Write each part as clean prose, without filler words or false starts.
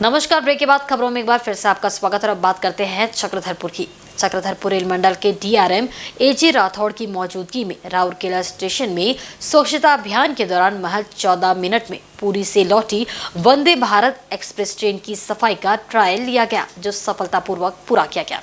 नमस्कार। ब्रेक के बाद खबरों में एक बार फिर से आपका स्वागत है और अब बात करते हैं चक्रधरपुर की। चक्रधरपुर रेल मंडल के डीआरएम एजे राठौड़ की मौजूदगी में राउरकेला स्टेशन में स्वच्छता अभियान के दौरान महज 14 मिनट में पूरी से लौटी वंदे भारत एक्सप्रेस ट्रेन की सफाई का ट्रायल लिया गया, जो सफलतापूर्वक पूरा किया गया।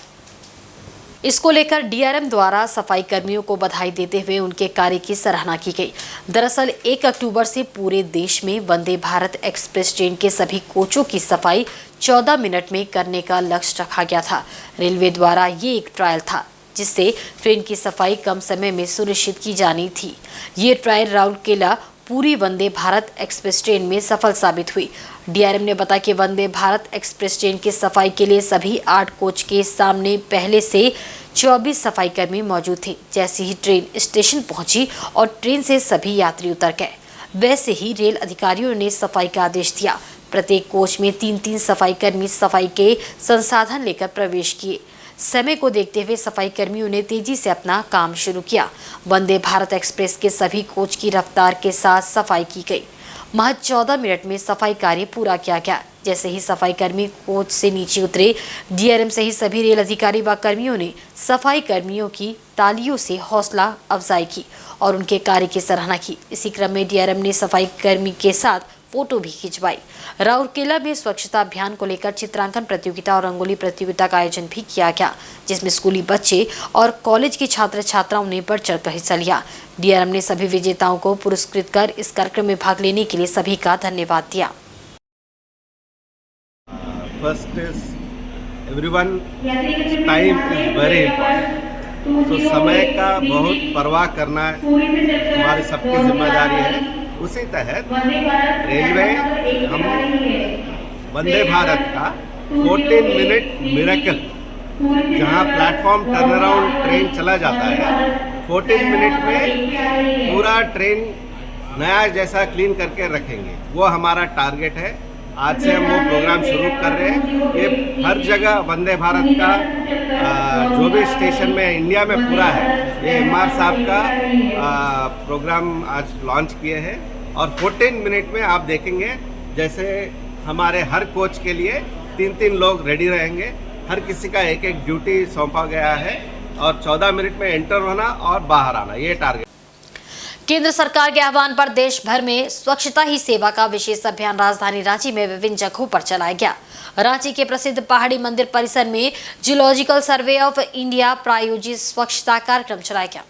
इसको लेकर डीआरएम द्वारा सफाई कर्मियों को बधाई देते हुए उनके कार्य की सराहना की गई। दरअसल 1 अक्टूबर से पूरे देश में वंदे भारत एक्सप्रेस ट्रेन के सभी कोचों की सफाई 14 मिनट में करने का लक्ष्य रखा गया था। रेलवे द्वारा ये एक ट्रायल था जिससे ट्रेन की सफाई कम समय में सुनिश्चित की जानी थी। ये ट्रायल राउरकेला पूरी वंदे भारत एक्सप्रेस ट्रेन में सफल साबित हुई। डीआरएम ने बताया कि वंदे भारत एक्सप्रेस ट्रेन की सफाई के लिए सभी 8 कोच के सामने पहले से 24 सफाई कर्मी मौजूद थे। जैसे ही ट्रेन स्टेशन पहुंची और ट्रेन से सभी यात्री उतर गए, वैसे ही रेल अधिकारियों ने सफाई का आदेश दिया। प्रत्येक कोच में 3-3 सफाई कर्मी सफाई के संसाधन लेकर प्रवेश किए। समय को देखते हुए सफाई कर्मियों ने तेजी से अपना काम शुरू किया। वंदे भारत एक्सप्रेस के सभी कोच की रफ्तार के साथ सफाई की गई। महज 14 मिनट में सफाई कार्य पूरा किया गया। जैसे ही सफाई कर्मी कोच से नीचे उतरे, डीआरएम सहित सभी रेल अधिकारी व कर्मियों ने सफाई कर्मियों की तालियों से हौसला अफजाई की और उनके कार्य की सराहना की। इसी क्रम में डीआरएम ने सफाई कर्मी के साथ फोटो भी खिंचवाई। राउरकेला में स्वच्छता अभियान को लेकर चित्रांकन प्रतियोगिता और रंगोली प्रतियोगिता का आयोजन भी किया गया, जिसमें स्कूली बच्चे और कॉलेज के छात्र छात्राओं ने बढ़ चढ़कर हिस्सा लिया। डीआरएम ने सभी विजेताओं को पुरस्कृत कर इस कार्यक्रम में भाग लेने के लिए सभी का धन्यवाद दिया। First is everyone time is very important. तो समय का बहुत परवाह करना हमारी सबकी जिम्मेदारी है। उसी तहत रेलवे हम वंदे भारत का 14 मिनट मिरेकल, जहां प्लेटफॉर्म टर्न अराउंड ट्रेन चला जाता है, 14 मिनट में पूरा ट्रेन नया जैसा क्लीन करके रखेंगे। वो हमारा टारगेट है। आज से हम वो प्रोग्राम शुरू कर रहे हैं। ये हर जगह वंदे भारत का जो भी स्टेशन में इंडिया में पूरा है, ये एमआर साहब का प्रोग्राम आज लॉन्च किए हैं। और 14 मिनट में आप देखेंगे जैसे हमारे हर कोच के लिए 3-3 लोग रेडी रहेंगे। हर किसी का एक एक ड्यूटी सौंपा गया है और 14 मिनट में एंटर होना और बाहर आना, ये टारगेट। केंद्र सरकार के आह्वान पर देश भर में स्वच्छता ही सेवा का विशेष अभियान राजधानी रांची में विभिन्न जगहों पर चलाया गया। रांची के प्रसिद्ध पहाड़ी मंदिर परिसर में जियोलॉजिकल सर्वे ऑफ इंडिया प्रायोजित स्वच्छता कार्यक्रम चलाया गया।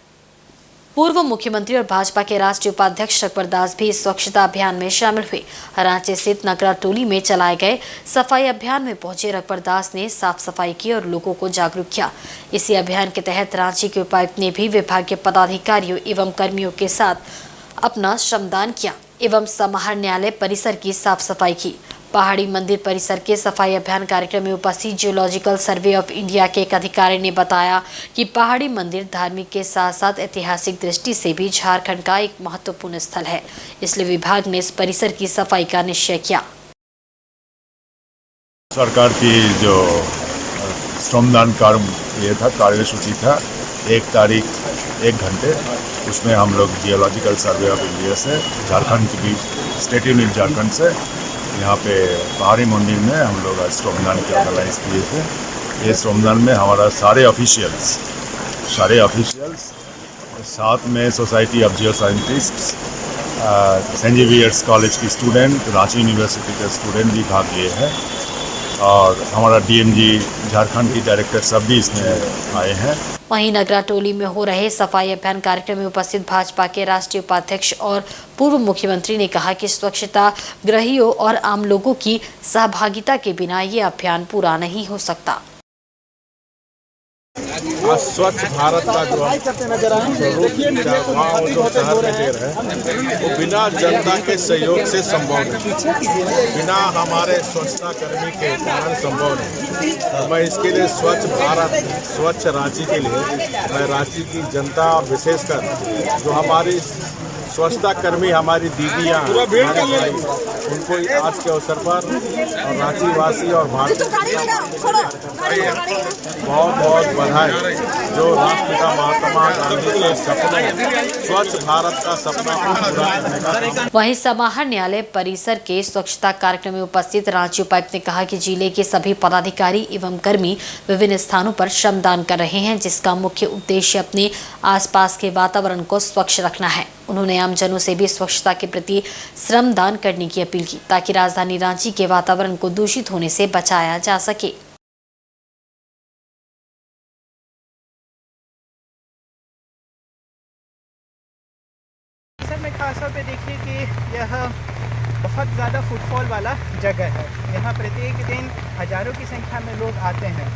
पूर्व मुख्यमंत्री और भाजपा के राष्ट्रीय उपाध्यक्ष रघुवर दास भी इस स्वच्छता अभियान में शामिल हुए। रांची स्थित नगरा टोली में चलाए गए सफाई अभियान में पहुंचे रघुवर दास ने साफ सफाई की और लोगों को जागरूक किया। इसी अभियान के तहत रांची के उपायुक्त ने भी विभाग के पदाधिकारियों एवं कर्मियों के साथ अपना श्रमदान किया एवं समाहरणालय परिसर की साफ सफाई की। पहाड़ी मंदिर परिसर के सफाई अभियान कार्यक्रम में उपस्थित जियोलॉजिकल सर्वे ऑफ इंडिया के एक अधिकारी ने बताया कि पहाड़ी मंदिर धार्मिक के साथ साथ ऐतिहासिक दृष्टि से भी झारखंड का एक महत्वपूर्ण स्थल है, इसलिए विभाग ने इस परिसर की सफाई का निश्चय किया। सरकार की जो श्रमदान ये था, कार्यसूची था 1 तारीख 1 घंटे, उसमें हम लोग जियोलॉजिकल सर्वे ऑफ इंडिया से झारखंड की भी स्टेट यूनिट झारखंड से यहाँ पे पहाड़ी मंदिर में हम लोग आज श्रमदान की ऑर्गेनाइज किए थे। ये श्रमदान में हमारा सारे ऑफिशियल्स साथ में society of geo scientists, saint Xavier's college की स्टूडेंट, रांची यूनिवर्सिटी के स्टूडेंट भी भाग लिए हैं और हमारा डीएमजी झारखंड की डायरेक्टर सब भी इसमें आए हैं। वहीं नगरा टोली में हो रहे सफाई अभियान कार्यक्रम में उपस्थित भाजपा के राष्ट्रीय उपाध्यक्ष और पूर्व मुख्यमंत्री ने कहा कि स्वच्छता ग्रहियों और आम लोगों की सहभागिता के बिना ये अभियान पूरा नहीं हो सकता। स्वच्छ भारत का जो गाँव जो शहर में दे रहे हैं, वो बिना जनता के सहयोग से संभव नहीं, बिना हमारे स्वच्छता कर्मी के कारण संभव नहीं। तो मैं इसके लिए स्वच्छ भारत, स्वच्छ रांची के लिए मैं रांची की जनता, विशेषकर जो हमारी स्वच्छता कर्मी हमारी दीदियाँ, हमारे भाई, उनको आज के अवसर पर और रांची वासी और भारत बहुत बहुत बधाई। जो राष्ट्रपिता महात्मा गांधी के सपने, स्वच्छ भारत का सपना पूरा करने का। वहीं समाहरण न्यायालय परिसर के स्वच्छता कार्यक्रम में उपस्थित रांची उपायुक्त ने कहा कि जिले के सभी पदाधिकारी एवं कर्मी विभिन्न स्थानों पर श्रमदान कर रहे हैं, जिसका मुख्य उद्देश्य अपने आसपास के वातावरण को स्वच्छ रखना है। उन्होंने आमजनों से भी स्वच्छता के प्रति श्रमदान करने की अपील की ताकि राजधानी रांची के वातावरण को दूषित होने से बचाया जा सके। सर में खास तौर पे देखिए कि यह बहुत ज़्यादा फुटफॉल वाला जगह है। यहाँ प्रत्येक दिन हज़ारों की संख्या में लोग आते हैं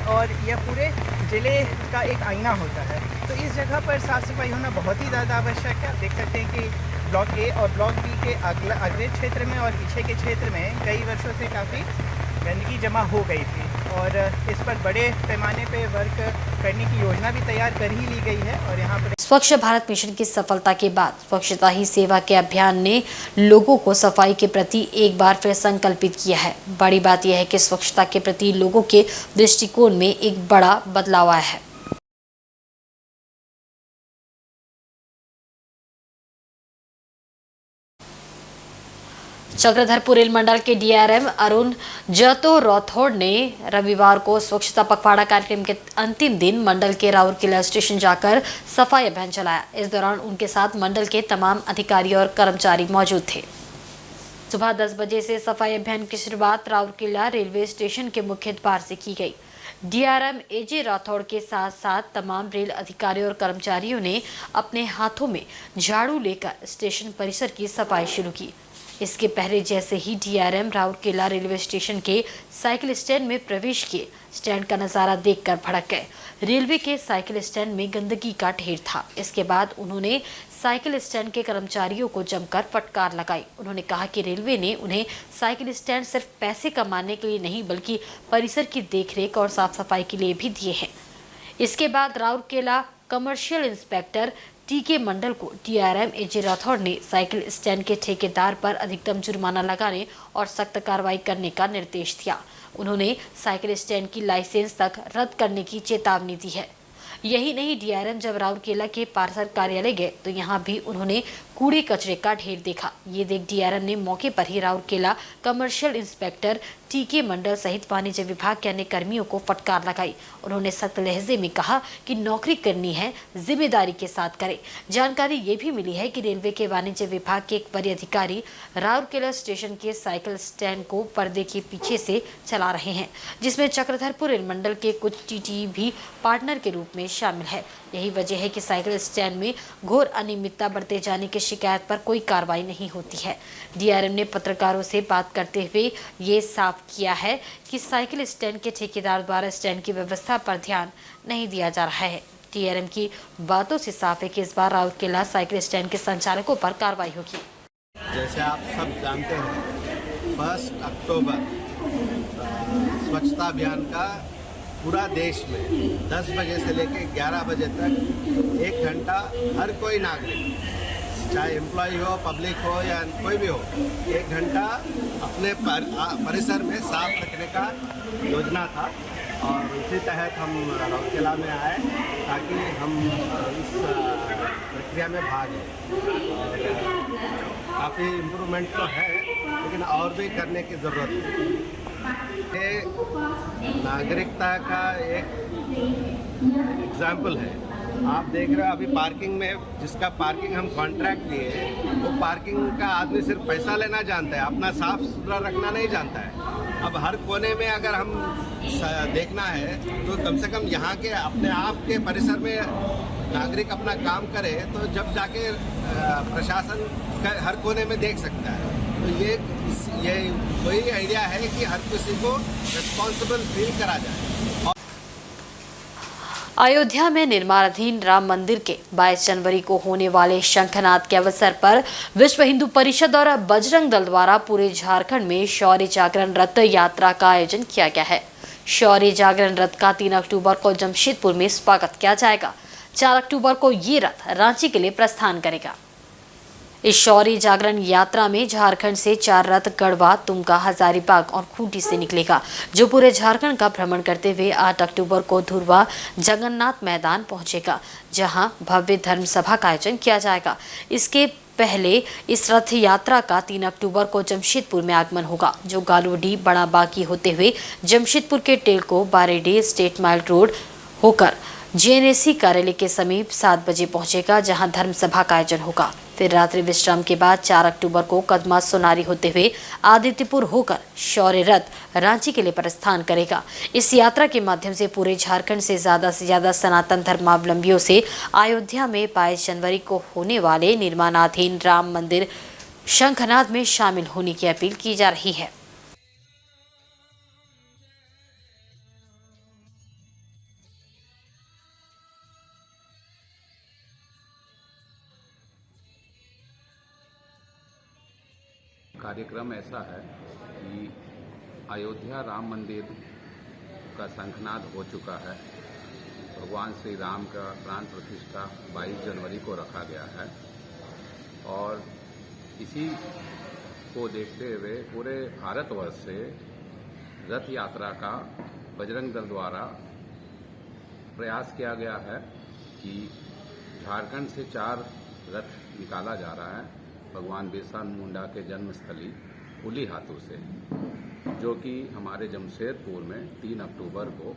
और यह पूरे ज़िले का एक आईना होता है। तो इस जगह पर साफ़ सफाई होना बहुत ही ज़्यादा आवश्यक है। आप देख सकते हैं कि ब्लॉक ए और ब्लॉक बी के अगले क्षेत्र में और पीछे के क्षेत्र में कई वर्षों से काफ़ी गंदगी जमा हो गई थी और इस पर बड़े पैमाने पे वर्क करने की योजना भी तैयार कर ही ली गई है। और यहाँ पर स्वच्छ भारत मिशन की सफलता के बाद स्वच्छता ही सेवा के अभियान ने लोगों को सफाई के प्रति एक बार फिर संकल्पित किया है। बड़ी बात यह है कि स्वच्छता के प्रति लोगों के दृष्टिकोण में एक बड़ा बदलाव आया है। चक्रधरपुर रेल मंडल के डीआरएम अरुण जतो राठौड़ ने रविवार को स्वच्छता पखवाड़ा कार्यक्रम के अंतिम दिन मंडल के राउरकेला स्टेशन जाकर सफाई अभियान चलाया। इस दौरान उनके साथ मंडल के तमाम अधिकारी और कर्मचारी मौजूद थे। सुबह 10 बजे से सफाई अभियान की शुरुआत राउरकेला रेलवे स्टेशन के मुख्य द्वार से की गई। डीआरएम एजे राठौड़ के साथ साथ तमाम रेल अधिकारी और कर्मचारियों ने अपने हाथों में झाड़ू लेकर स्टेशन परिसर की सफाई शुरू की। इसके पहले जैसे ही डीआरएम राउरकेला रेलवे स्टेशन के साइकिल स्टैंड में प्रवेश किए, स्टैंड का नज़ारा देखकर भड़क गए। रेलवे के साइकिल स्टैंड में गंदगी का ढेर था। इसके बाद उन्होंने साइकिल स्टैंड के कर्मचारियों को जमकर फटकार लगाई। उन्होंने कहा कि रेलवे ने उन्हें साइकिल स्टैंड सिर्फ पैसे कमाने के लिए नहीं बल्कि परिसर की देखरेख और साफ सफाई के लिए भी दिए हैं। इसके बाद राउरकेला कमर्शियल इंस्पेक्टर टीके मंडल को डीआरएम एजे राठौड़ ने साइकिल स्टैंड के ठेकेदार पर अधिकतम जुर्माना लगाने और सख्त कार्रवाई करने का निर्देश दिया। उन्होंने साइकिल स्टैंड की लाइसेंस तक रद्द करने की चेतावनी दी है। यही नहीं, डीआरएम जब राउरकेला के पार्षद कार्यालय गए तो यहाँ भी उन्होंने कूड़े कचरे का ढेर देखा। ये देख डीआरएम ने मौके पर ही राउरकेला कमर्शियल इंस्पेक्टर टीके मंडल सहित वाणिज्य विभाग के अन्य कर्मियों को फटकार लगाई। उन्होंने सख्त लहजे में कहा कि नौकरी करनी है, जिम्मेदारी के साथ करें। जानकारी ये भी मिली है कि रेलवे के वाणिज्य विभाग के एक वरीय अधिकारी राउरकेला स्टेशन के साइकिल स्टैंड को पर्दे के पीछे से चला रहे हैं, जिसमें चक्रधरपुर रेल मंडल के कुछ टीटी भी पार्टनर के रूप में शामिल है। यही वजह है कि साइकिल स्टैंड में घोर अनियमितता बरते जाने की शिकायत पर कोई कार्रवाई नहीं होती है। डीआरएम ने पत्रकारों से बात करते हुए ये साफ किया है कि साइकिल स्टैंड के ठेकेदार द्वारा स्टैंड की व्यवस्था पर ध्यान नहीं दिया जा रहा है। डीआरएम की बातों से साफ है कि इस बार राउरकेला साइकिल स्टैंड के संचालकों पर कार्रवाई होगी। जैसे आप सब जानते हैं, 1 अक्टूबर स्वच्छता अभियान का पूरा देश में 10 बजे से लेकर 11 बजे तक 1 घंटा हर कोई नागरिक, चाहे एम्प्लॉय हो, पब्लिक हो या कोई भी हो, 1 घंटा अपने परिसर में साफ रखने का योजना था। और इसी तहत हम राउरकेला में आए ताकि हम इस प्रक्रिया में भाग लें। काफ़ी इम्प्रूवमेंट तो है, लेकिन और भी करने की ज़रूरत है। ये नागरिकता का एक एग्जाम्पल है। आप देख रहे हो अभी पार्किंग में, जिसका पार्किंग हम कॉन्ट्रैक्ट दिए, वो पार्किंग का आदमी सिर्फ पैसा लेना जानता है, अपना साफ सुथरा रखना नहीं जानता है। अब हर कोने में अगर हम देखना है तो कम से कम यहाँ के अपने आप के परिसर में नागरिक अपना काम करे तो जब जाके प्रशासन हर कोने में देख सकता है। तो ये वही आइडिया है कि हर किसी को रिस्पॉन्सिबल फील करा जाए। अयोध्या में निर्माणाधीन राम मंदिर के 22 जनवरी को होने वाले शंखनाद के अवसर पर विश्व हिंदू परिषद और बजरंग दल द्वारा पूरे झारखंड में शौर्य जागरण रथ यात्रा का आयोजन किया गया है। शौर्य जागरण रथ का 3 अक्टूबर को जमशेदपुर में स्वागत किया जाएगा। 4 अक्टूबर को ये रथ रांची के लिए प्रस्थान करेगा। इस शौर्य जागरण यात्रा में झारखंड से 4 रथ गढ़वा, तुमका, हजारीबाग और खूंटी से निकलेगा, जो पूरे झारखंड का भ्रमण करते हुए 8 अक्टूबर को धुरवा जगन्नाथ मैदान पहुंचेगा, जहां भव्य धर्म सभा का आयोजन किया जाएगा। इसके पहले इस रथ यात्रा का 3 अक्टूबर को जमशेदपुर में आगमन होगा, जो गालूडीह, बड़ा बाकी होते हुए जमशेदपुर के Telco, Baredih, state mile road होकर जीएनएसी कार्यालय के समीप 7 बजे पहुंचेगा, जहां धर्म सभा का आयोजन होगा। फिर रात्रि विश्राम के बाद 4 अक्टूबर को कदमा, सोनारी होते हुए आदित्यपुर होकर शौर्य रथ रांची के लिए प्रस्थान करेगा। इस यात्रा के माध्यम से पूरे झारखंड से ज्यादा सनातन धर्मावलंबियों से अयोध्या में 22 जनवरी को होने वाले निर्माणाधीन राम मंदिर शंखनाद में शामिल होने की अपील की जा रही है। कार्यक्रम ऐसा है कि अयोध्या राम मंदिर का शंखनाद हो चुका है। भगवान श्री राम का प्राण प्रतिष्ठा 22 जनवरी को रखा गया है और इसी को देखते हुए पूरे भारतवर्ष से रथ यात्रा का बजरंग दल द्वारा प्रयास किया गया है कि झारखंड से 4 रथ निकाला जा रहा है भगवान बिरसा मुंडा के जन्मस्थली उली हाथों से, जो कि हमारे जमशेदपुर में 3 अक्टूबर को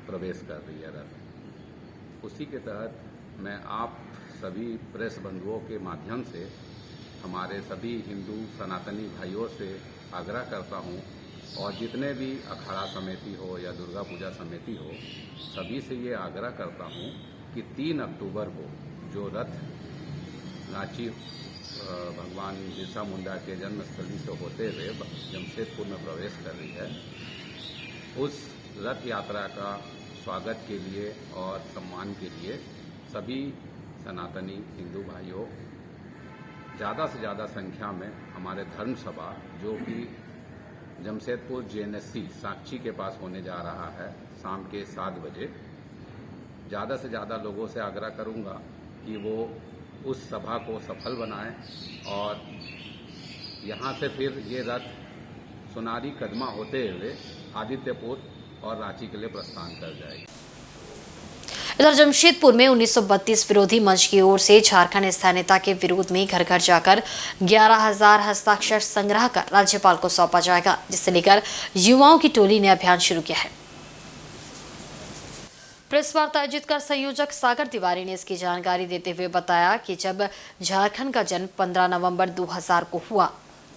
प्रवेश कर रही है रथ। उसी के तहत मैं आप सभी प्रेस बंधुओं के माध्यम से हमारे सभी हिंदू सनातनी भाइयों से आग्रह करता हूं, और जितने भी अखाड़ा समिति हो या दुर्गा पूजा समिति हो, सभी से ये आग्रह करता हूं कि 3 अक्टूबर को जो रथ रांची भगवान बिरसा मुंडा के जन्मस्थली से होते हुए जमशेदपुर में प्रवेश कर रही है, उस रथ यात्रा का स्वागत के लिए और सम्मान के लिए सभी सनातनी हिंदू भाइयों ज़्यादा से ज़्यादा संख्या में हमारे धर्म सभा, जो कि जमशेदपुर जीएनएससी साक्षी के पास होने जा रहा है शाम के 7 बजे, ज़्यादा से ज़्यादा लोगों से आग्रह करूंगा कि वो उस सभा को सफल बनाएं और यहाँ से फिर ये रथ सोनारी, कदमा होते हुए आदित्यपुर और रांची के लिए प्रस्थान कर जाएगी। इधर जमशेदपुर में 1932 विरोधी मंच की ओर से झारखंड स्थानीयता के विरोध में घर घर जाकर 11,000 हस्ताक्षर संग्रह कर राज्यपाल को सौंपा जाएगा, जिसे लेकर युवाओं की टोली ने अभियान शुरू किया है। प्रेस वार्ता आयोजित कर संयोजक सागर तिवारी ने इसकी जानकारी देते हुए बताया कि जब झारखंड का जन्म 15 नवंबर 2000 को हुआ,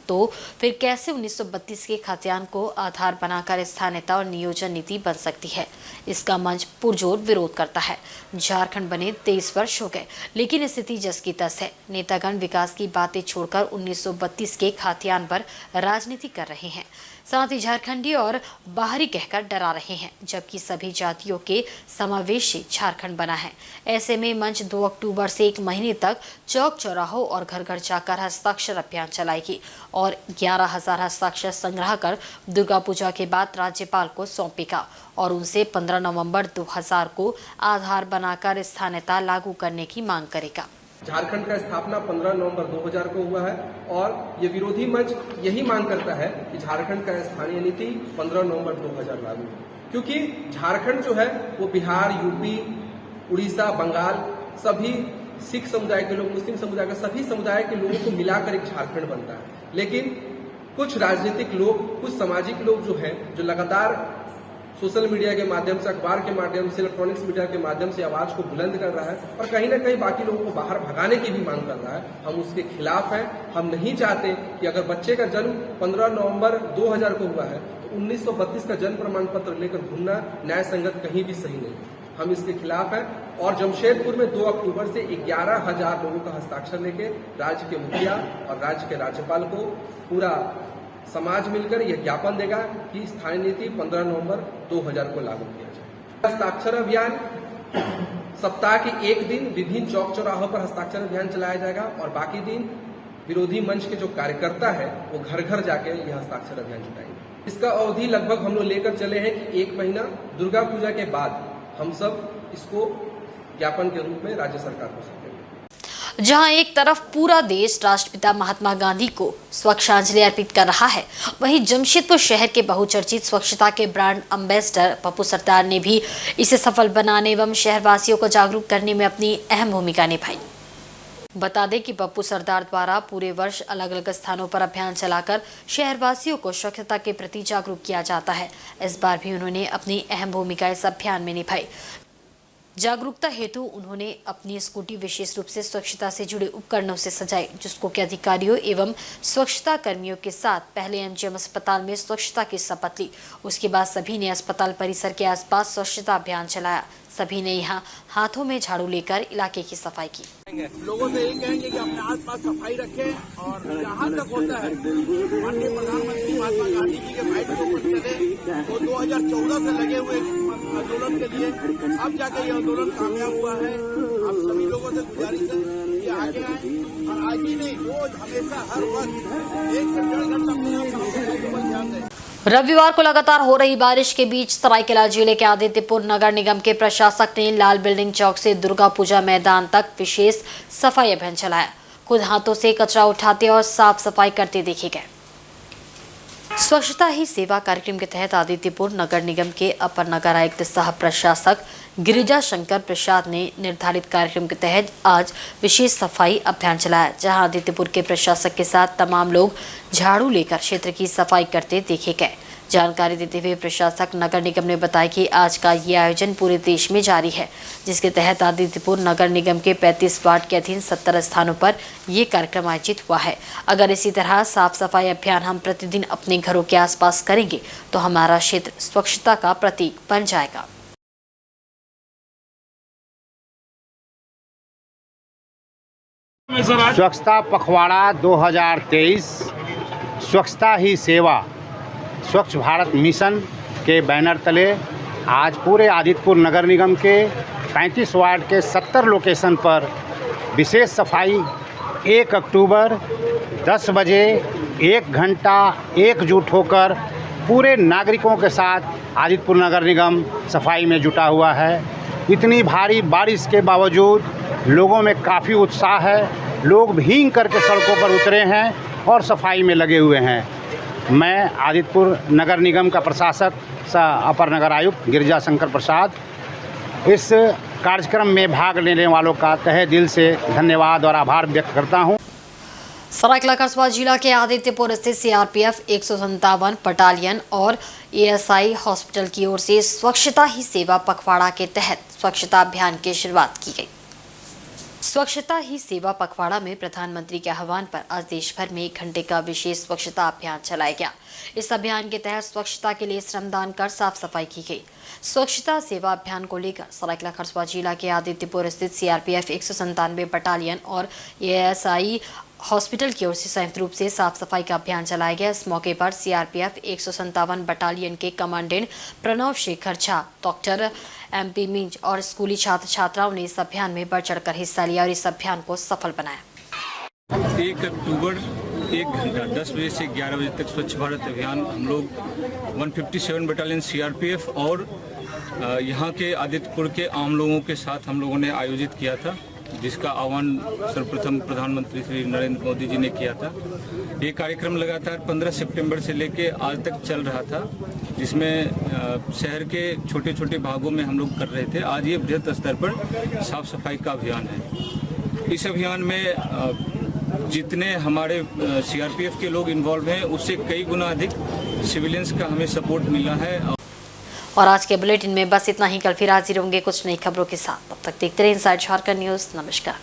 तो फिर कैसे 1932 के खाद्यान्न को आधार बनाकर स्थानीयता और नियोजन नीति बन सकती है। इसका मंच पुरजोर विरोध करता है। झारखंड बने 23 वर्ष हो गए, लेकिन स्थिति जस की तस है। नेतागण विकास की बातें छोड़कर 1932 के खाद्यान्न पर राजनीति कर रहे हैं, साथ ही झारखंडी और बाहरी कहकर डरा रहे हैं, जबकि सभी जातियों के समावेश से झारखंड बना है। ऐसे में मंच 2 अक्टूबर से 1 महीने तक चौक चौराहों और घर घर जाकर हस्ताक्षर अभियान चलाएगी और 11,000 हस्ताक्षर संग्रह कर दुर्गा पूजा के बाद राज्यपाल को सौंपेगा और उनसे 15 नवंबर 2000 को आधार बनाकर स्थानीयता लागू करने की मांग करेगा। झारखंड का स्थापना 15 नवंबर 2000 को हुआ है और ये विरोधी मंच यही मांग करता है कि झारखंड का स्थानीय नीति 15 नवंबर 2000 लागू हो, क्योंकि झारखंड जो है वो बिहार, यूपी, उड़ीसा, बंगाल, सभी सिख समुदाय के लोग, मुस्लिम समुदाय के सभी समुदाय के लोगों को मिलाकर एक झारखंड बनता है। लेकिन कुछ राजनीतिक लोग, कुछ सामाजिक लोग जो हैं, जो लगातार सोशल मीडिया के माध्यम से, अखबार के माध्यम से, इलेक्ट्रॉनिक्स मीडिया के माध्यम से आवाज को बुलंद कर रहा है और कहीं ना कहीं बाकी लोगों को बाहर भगाने की भी मांग कर रहा है, हम उसके खिलाफ हैं। हम नहीं चाहते कि अगर बच्चे का जन्म 15 नवंबर 2000 को हुआ है तो 1932 का जन्म प्रमाण पत्र लेकर घूमना न्याय संगत कहीं भी सही नहीं। हम इसके खिलाफ हैं और जमशेदपुर में 2 अक्टूबर से 11,000 लोगों का हस्ताक्षर लेके राज्य के मुखिया और राज्य के राज्यपाल को पूरा समाज मिलकर यह ज्ञापन देगा कि स्थानीय नीति 15 नवंबर 2000 को लागू किया जाए। हस्ताक्षर अभियान सप्ताह के 1 दिन विभिन्न चौक चौराहों पर हस्ताक्षर अभियान चलाया जाएगा और बाकी दिन विरोधी मंच के जो कार्यकर्ता है वो घर घर जाके यह हस्ताक्षर अभियान चलाएंगे। इसका अवधि लगभग हम लोग लेकर चले हैं कि 1 महीना, दुर्गा पूजा के बाद हम सब इसको ज्ञापन के रूप में राज्य सरकार को सौंपेंगे। जहां एक तरफ पूरा देश राष्ट्रपिता महात्मा गांधी को स्वच्छांजलि अर्पित कर रहा है, वहीं जमशेदपुर शहर के बहुचर्चित स्वच्छता के ब्रांड एम्बेसडर पप्पू सरदार ने भी इसे सफल बनाने एवं शहरवासियों को जागरूक करने में अपनी अहम भूमिका निभाई। बता दें कि पप्पू सरदार द्वारा पूरे वर्ष अलग अलग स्थानों पर अभियान चलाकर शहरवासियों को स्वच्छता के प्रति जागरूक किया जाता है। इस बार भी उन्होंने अपनी अहम भूमिका इस अभियान में निभाई। जागरूकता हेतु उन्होंने अपनी स्कूटी विशेष रूप से स्वच्छता से जुड़े उपकरणों से सजाई, जिसको के अधिकारियों एवं स्वच्छता कर्मियों के साथ पहले एमजीएम अस्पताल में स्वच्छता की शपथ ली। उसके बाद सभी ने अस्पताल परिसर के आसपास स्वच्छता अभियान चलाया। सभी ने यहाँ हाथों में झाड़ू लेकर इलाके की सफाई की। लोगों से यही कहेंगे कि अपने आसपास सफाई रखें और जहाँ तक होता है माननीय प्रधानमंत्री महात्मा गांधी जी के भाई को चले वो 2014 से लगे हुए आंदोलन के लिए अब जाके ये आंदोलन कामयाब हुआ है। आप सभी लोगों से गुजारिश है कि आगे आए और आज ही नहीं रोज हमेशा हर वक्त 1 से 1.5 घंटा अपने ध्यान दें। रविवार को लगातार हो रही बारिश के बीच सरायकेला जिले के आदित्यपुर नगर निगम के प्रशासक ने लाल बिल्डिंग चौक से दुर्गा पूजा मैदान तक विशेष सफाई अभियान चलाया। खुद हाथों से कचरा उठाते और साफ सफाई करते देखे गए। स्वच्छता ही सेवा कार्यक्रम के तहत आदित्यपुर नगर निगम के अपर नगर आयुक्त सह प्रशासक गिरिजा शंकर प्रसाद ने निर्धारित कार्यक्रम के तहत आज विशेष सफाई अभियान चलाया, जहां आदित्यपुर के प्रशासक के साथ तमाम लोग झाड़ू लेकर क्षेत्र की सफाई करते देखे गए। जानकारी देते हुए प्रशासक नगर निगम ने बताया कि आज का ये आयोजन पूरे देश में जारी है, जिसके तहत आदित्यपुर नगर निगम के 35 वार्ड के अधीन 70 स्थानों पर ये कार्यक्रम आयोजित हुआ है। अगर इसी तरह साफ सफाई अभियान हम प्रतिदिन अपने घरों के आसपास करेंगे तो हमारा क्षेत्र स्वच्छता का प्रतीक बन जाएगा। स्वच्छता पखवाड़ा 2023 स्वच्छता ही सेवा स्वच्छ भारत मिशन के बैनर तले आज पूरे आदित्यपुर नगर निगम के 35 वार्ड के 70 लोकेशन पर विशेष सफाई 1 अक्टूबर 10 बजे 1 घंटा एकजुट होकर पूरे नागरिकों के साथ आदित्यपुर नगर निगम सफाई में जुटा हुआ है। इतनी भारी बारिश के बावजूद लोगों में काफ़ी उत्साह है। लोग भीग करके सड़कों पर उतरे हैं और सफाई में लगे हुए हैं। मैं आदित्यपुर नगर निगम का प्रशासक अपर नगर आयुक्त गिरिजा शंकर प्रसाद इस कार्यक्रम में भाग लेने वालों का तहे दिल से धन्यवाद और आभार व्यक्त करता हूं। सरायकेला कस्बा जिला के आदित्यपुर स्थित सीआरपीएफ 157 बटालियन और एएसआई हॉस्पिटल की ओर से स्वच्छता ही सेवा पखवाड़ा के तहत स्वच्छता अभियान की शुरुआत की गई। स्वच्छता ही सेवा पखवाड़ा में प्रधानमंत्री के आह्वान पर आज देश भर में 1 घंटे का विशेष स्वच्छता अभियान चलाया गया। इस अभियान के तहत स्वच्छता के लिए श्रमदान कर साफ सफाई की गई। स्वच्छता सेवा अभियान को लेकर सरायकेला खरसुआ जिला के आदित्यपुर स्थित सीआरपीएफ 197 बटालियन और एएसआई हॉस्पिटल की ओर से संयुक्त रूप से साफ सफाई का अभियान चलाया गया। इस मौके पर सीआरपीएफ 157 बटालियन के commandant Pranav Shekhar Jha, doctor MP Minj और स्कूली छात्र छात्राओं ने इस अभियान में बढ़ चढ़कर हिस्सा लिया और इस अभियान को सफल बनाया। 1 अक्टूबर 1 घंटा 10 बजे से 11 बजे तक स्वच्छ भारत अभियान हम लोग 157 बटालियन सीआरपीएफ और यहाँ के आदित्यपुर के आम लोगों के साथ हम लोगों ने आयोजित किया था, जिसका आह्वान सर्वप्रथम प्रधानमंत्री श्री नरेंद्र मोदी जी ने किया था। ये कार्यक्रम लगातार 15 सितंबर से लेकर आज तक चल रहा था, जिसमें शहर के छोटे छोटे भागों में हम लोग कर रहे थे। आज ये बृहद स्तर पर साफ सफाई का अभियान है। इस अभियान में जितने हमारे सीआरपीएफ के लोग इन्वॉल्व हैं, उससे कई गुना अधिक सिविलियंस का हमें सपोर्ट मिला है। और आज के बुलेटिन में बस इतना ही। कल फिर हाजिर होंगे कुछ नई खबरों के साथ। तब तक देखते रहिए इनसाइड झारखंड न्यूज़। नमस्कार।